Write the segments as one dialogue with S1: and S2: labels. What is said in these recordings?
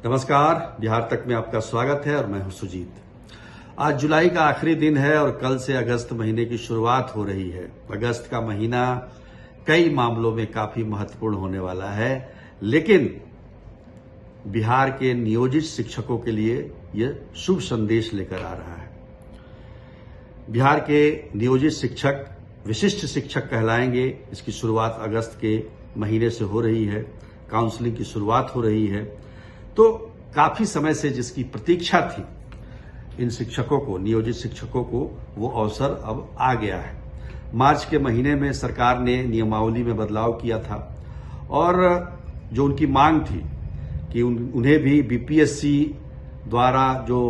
S1: नमस्कार, बिहार तक में आपका स्वागत है और मैं हूं सुजीत। आज जुलाई का आखिरी दिन है और कल से अगस्त महीने की शुरुआत हो रही है। अगस्त का महीना कई मामलों में काफी महत्वपूर्ण होने वाला है, लेकिन बिहार के नियोजित शिक्षकों के लिए यह शुभ संदेश लेकर आ रहा है। बिहार के नियोजित शिक्षक विशिष्ट शिक्षक कहलाएंगे। इसकी शुरुआत अगस्त के महीने से हो रही है, काउंसलिंग की शुरुआत हो रही है। तो काफी समय से जिसकी प्रतीक्षा थी इन शिक्षकों को, नियोजित शिक्षकों को, वो अवसर अब आ गया है। मार्च के महीने में सरकार ने नियमावली में बदलाव किया था और जो उनकी मांग थी कि उन्हें भी बीपीएससी द्वारा जो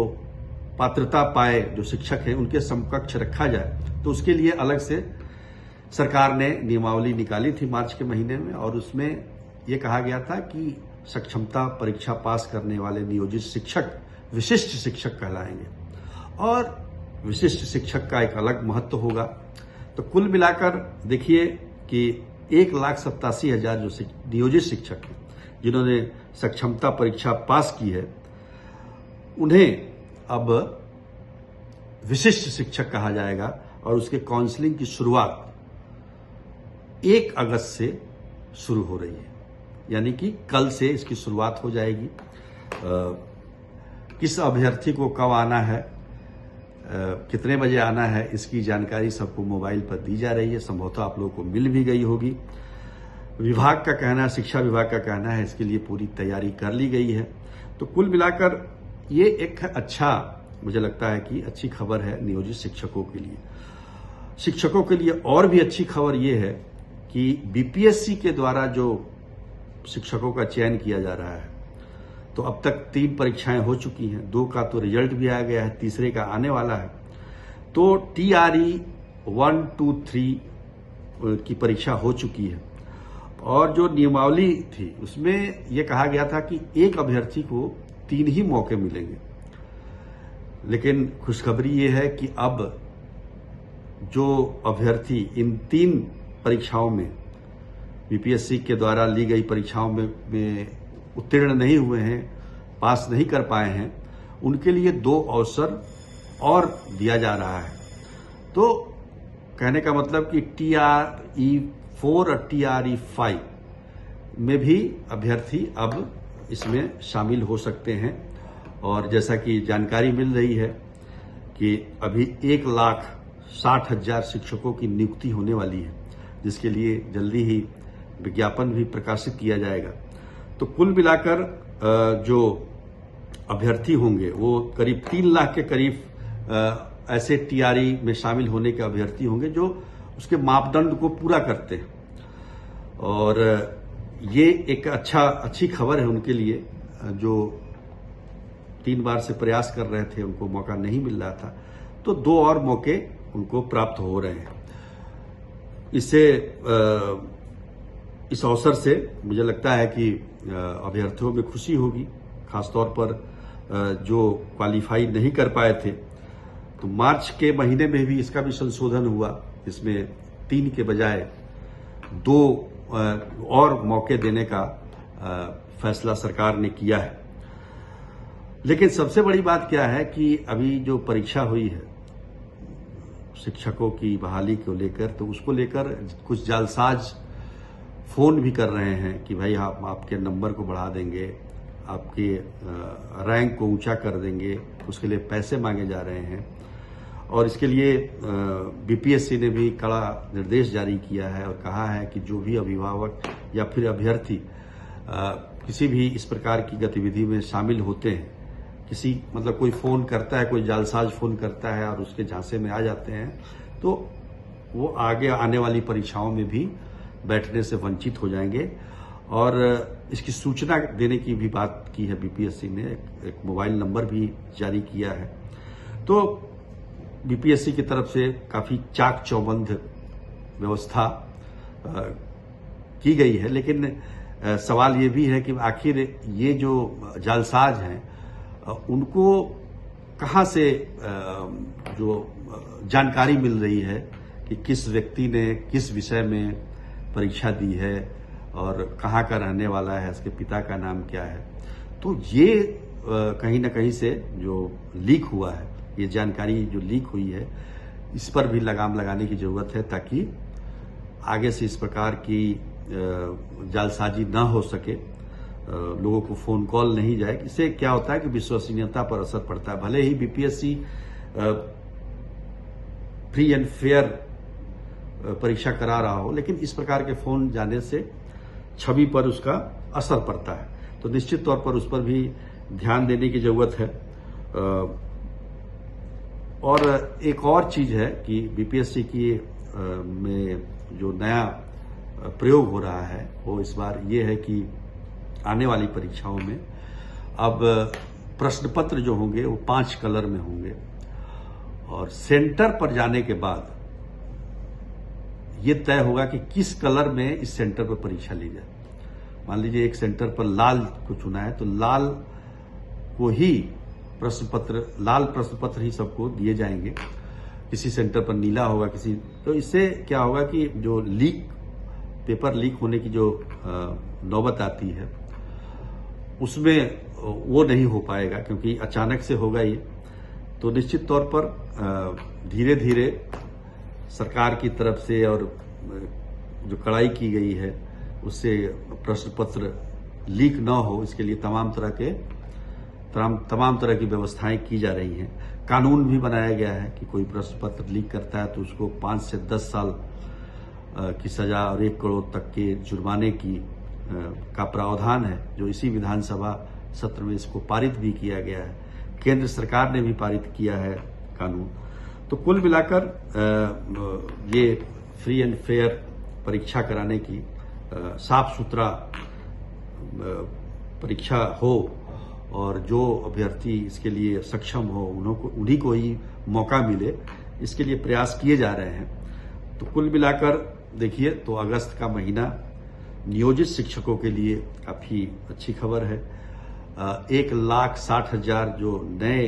S1: पात्रता पाए जो शिक्षक हैं उनके समकक्ष रखा जाए, तो उसके लिए अलग से सरकार ने नियमावली निकाली थी मार्च के महीने में। और उसमें ये कहा गया था कि सक्षमता परीक्षा पास करने वाले नियोजित शिक्षक विशिष्ट शिक्षक कहलाएंगे और विशिष्ट शिक्षक का एक अलग महत्व होगा। तो कुल मिलाकर देखिए कि 1,87,000 जो नियोजित शिक्षक हैं जिन्होंने सक्षमता परीक्षा पास की है, उन्हें अब विशिष्ट शिक्षक कहा जाएगा और उसके काउंसलिंग की शुरुआत 1 अगस्त से शुरू हो रही है, यानी कि कल से इसकी शुरुआत हो जाएगी। किस अभ्यर्थी को कब आना है, कितने बजे आना है, इसकी जानकारी सबको मोबाइल पर दी जा रही है। संभवतः आप लोगों को मिल भी गई होगी। विभाग का कहना, शिक्षा विभाग का कहना है इसके लिए पूरी तैयारी कर ली गई है। तो कुल मिलाकर ये एक अच्छा, मुझे लगता है कि अच्छी खबर है नियोजित शिक्षकों के लिए। शिक्षकों के लिए और भी अच्छी खबर ये है कि बीपीएससी के द्वारा जो शिक्षकों का चयन किया जा रहा है, तो अब तक 3 परीक्षाएं हो चुकी हैं, 2 का तो रिजल्ट भी आ गया है, तीसरे का आने वाला है। तो TRE 1, 2, 3 की परीक्षा हो चुकी है और जो नियमावली थी उसमें यह कहा गया था कि एक अभ्यर्थी को 3 ही मौके मिलेंगे। लेकिन खुशखबरी ये है कि अब जो अभ्यर्थी इन 3 परीक्षाओं में, बीपीएससी के द्वारा ली गई परीक्षाओं में उत्तीर्ण नहीं हुए हैं, पास नहीं कर पाए हैं, उनके लिए 2 अवसर और दिया जा रहा है। तो कहने का मतलब कि TRE 4 और TRE 5 में भी अभ्यर्थी अब इसमें शामिल हो सकते हैं। और जैसा कि जानकारी मिल रही है कि अभी 1,60,000 शिक्षकों की नियुक्ति होने वाली है, जिसके लिए जल्दी ही विज्ञापन भी प्रकाशित किया जाएगा। तो कुल मिलाकर जो अभ्यर्थी होंगे वो करीब 3 लाख के करीब ऐसे TRE में शामिल होने के अभ्यर्थी होंगे जो उसके मापदंड को पूरा करते हैं। और ये एक अच्छी खबर है उनके लिए जो 3 बार से प्रयास कर रहे थे, उनको मौका नहीं मिल रहा था, तो 2 और मौके उनको प्राप्त हो रहे हैं। इस अवसर से मुझे लगता है कि अभ्यर्थियों में खुशी होगी, खासतौर पर जो क्वालिफाई नहीं कर पाए थे। तो मार्च के महीने में भी इसका भी संशोधन हुआ, इसमें 3 के बजाय 2 और मौके देने का फैसला सरकार ने किया है। लेकिन सबसे बड़ी बात क्या है कि अभी जो परीक्षा हुई है शिक्षकों की बहाली को लेकर, तो उसको लेकर कुछ जालसाज फोन भी कर रहे हैं कि भाई हम आपके नंबर को बढ़ा देंगे, आपके रैंक को ऊंचा कर देंगे, उसके लिए पैसे मांगे जा रहे हैं। और इसके लिए बीपीएससी ने भी कड़ा निर्देश जारी किया है और कहा है कि जो भी अभिभावक या फिर अभ्यर्थी किसी भी इस प्रकार की गतिविधि में शामिल होते हैं, मतलब कोई फोन करता है, कोई जालसाज फोन करता है और उसके झांसे में आ जाते हैं, तो वो आगे आने वाली परीक्षाओं में भी बैठने से वंचित हो जाएंगे। और इसकी सूचना देने की भी बात की है बीपीएससी ने, एक मोबाइल नंबर भी जारी किया है। तो बीपीएससी की तरफ से काफी चाक चौबंद व्यवस्था की गई है। लेकिन सवाल ये भी है कि आखिर ये जो जालसाज हैं उनको कहाँ से जो जानकारी मिल रही है कि किस व्यक्ति ने किस विषय में परीक्षा दी है और कहाँ का रहने वाला है, उसके पिता का नाम क्या है। तो ये कहीं ना कहीं से जो लीक हुआ है, ये जानकारी जो लीक हुई है, इस पर भी लगाम लगाने की जरूरत है, ताकि आगे से इस प्रकार की जालसाजी ना हो सके, लोगों को फोन कॉल नहीं जाए। इससे क्या होता है कि विश्वसनीयता पर असर पड़ता है। भले ही बीपीएससी फ्री एंड फेयर परीक्षा करा रहा हो, लेकिन इस प्रकार के फोन जाने से छवि पर उसका असर पड़ता है। तो निश्चित तौर पर उस पर भी ध्यान देने की जरूरत है। और एक और चीज है कि बीपीएससी की में जो नया प्रयोग हो रहा है वो इस बार ये है कि आने वाली परीक्षाओं में अब प्रश्न पत्र जो होंगे वो 5 कलर में होंगे, और सेंटर पर जाने के बाद ये तय होगा कि किस कलर में इस सेंटर पर परीक्षा ली जाए। मान लीजिए एक सेंटर पर लाल को चुना है, तो लाल को ही लाल प्रश्न पत्र ही सबको दिए जाएंगे। किसी सेंटर पर नीला होगा, तो इससे क्या होगा कि जो पेपर लीक होने की जो नौबत आती है उसमें वो नहीं हो पाएगा, क्योंकि अचानक से होगा ये। तो निश्चित तौर पर धीरे धीरे सरकार की तरफ से और जो कड़ाई की गई है उससे प्रश्न पत्र लीक ना हो, इसके लिए तमाम तरह की व्यवस्थाएं की जा रही हैं। कानून भी बनाया गया है कि कोई प्रश्न पत्र लीक करता है तो उसको 5 से 10 साल की सजा और 1 करोड़ तक के जुर्माने का प्रावधान है, जो इसी विधानसभा सत्र में इसको पारित भी किया गया है। केंद्र सरकार ने भी पारित किया है कानून। तो कुल मिलाकर ये फ्री एंड फेयर परीक्षा कराने की, साफ सुथरा परीक्षा हो और जो अभ्यर्थी इसके लिए सक्षम हो उन्हीं को ही मौका मिले, इसके लिए प्रयास किए जा रहे हैं। तो कुल मिलाकर देखिए तो अगस्त का महीना नियोजित शिक्षकों के लिए काफी अच्छी खबर है। 1,60,000 जो नए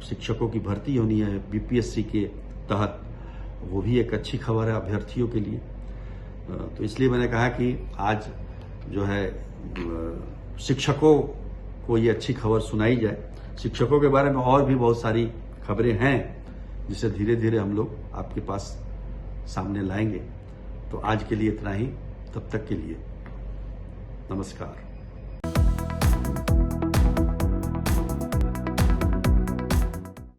S1: शिक्षकों की भर्ती होनी है बीपीएससी के तहत, वो भी एक अच्छी खबर है अभ्यर्थियों के लिए। तो इसलिए मैंने कहा कि आज जो है शिक्षकों को ये अच्छी खबर सुनाई जाए। शिक्षकों के बारे में और भी बहुत सारी खबरें हैं जिसे धीरे धीरे हम लोग आपके पास सामने लाएंगे। तो आज के लिए इतना ही, तब तक के लिए नमस्कार।